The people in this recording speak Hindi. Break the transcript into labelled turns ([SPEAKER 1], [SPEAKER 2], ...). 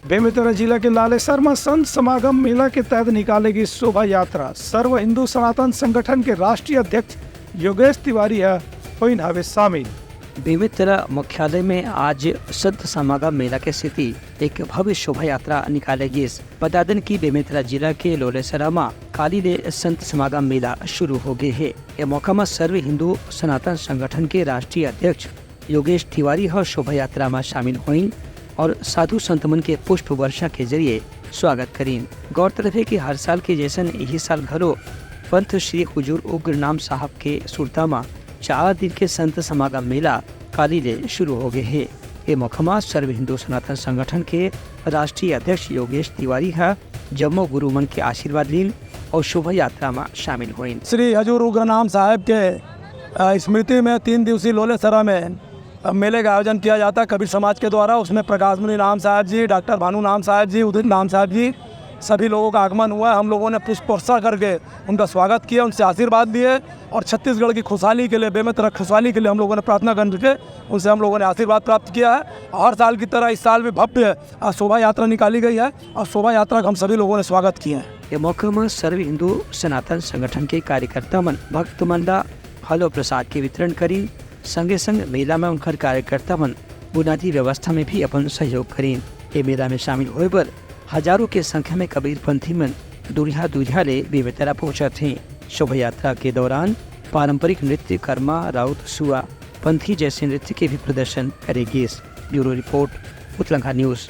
[SPEAKER 1] बेमेतरा जिला के लालेसर में संत समागम मेला के तहत निकालेगी शोभा यात्रा। सर्व हिंदू सनातन संगठन के राष्ट्रीय अध्यक्ष योगेश तिवारी हुई हवे शामिल।
[SPEAKER 2] बेमेतरा मुख्यालय में आज संत समागम मेला के स्थिति एक भव्य शोभा यात्रा निकालेगी। बता दें कि बेमेतरा जिला के लोलेसरा में काली ले संत समागम मेला शुरू हो गए है। यह मौका में सर्व हिंदू सनातन संगठन के राष्ट्रीय अध्यक्ष योगेश तिवारी शोभा यात्रा में शामिल हुई और साधु संतमन के पुष्प वर्षा के जरिए स्वागत करीन। गौरतलब है कि हर साल के जैसन यही साल घरों पंथ श्री हुजूर उग्रनाम साहब के सुरता में 4 दिन के संत समागम मेला काली ले शुरू हो गए है। ये मौका सर्व हिंदू सनातन संगठन के राष्ट्रीय अध्यक्ष योगेश तिवारी जम्मू गुरु मन के आशीर्वाद लीन और शोभा यात्रा में शामिल हुई।
[SPEAKER 3] श्री हुजूर उग्रनाम साहब के स्मृति में 3 दिवसीय लोलेसरा में मेले का आयोजन किया जाता है कबीर समाज के द्वारा। उसमें प्रकाश मुनि नाम साहब जी, डॉक्टर भानु नाम साहब जी, उदित नाम साहब जी, सभी लोगों का आगमन हुआ। हम लोगों ने पुष्प वर्षा करके उनका स्वागत किया, उनसे आशीर्वाद लिए और छत्तीसगढ़ की खुशहाली के लिए, बेमेतरा खुशहाली के लिए हम लोगों ने प्रार्थना करके उनसे हम लोगों ने आशीर्वाद प्राप्त किया है। हर साल की तरह इस साल भी भव्य शोभा यात्रा निकाली गई है और शोभा यात्रा का हम सभी लोगों ने स्वागत किया है।
[SPEAKER 2] ये मौके में सर्व हिंदू सनातन संगठन के कार्यकर्ता मन भक्त मंडा फलो प्रसाद के वितरण करी। संगे संग मेला में उनकर कार्यकर्ता मन बुनियादी व्यवस्था में भी अपन सहयोग करीन। ये मेला में शामिल होए पर हजारों के संख्या में कबीरपंथी मन दूरिया ले बेमेतरा पहुंचा थे। शोभा यात्रा के दौरान पारंपरिक नृत्य, कर्मा, राउत, सुआ, पंथी जैसे नृत्य के भी प्रदर्शन करेगी। ब्यूरो रिपोर्ट, उत्तलंका न्यूज़।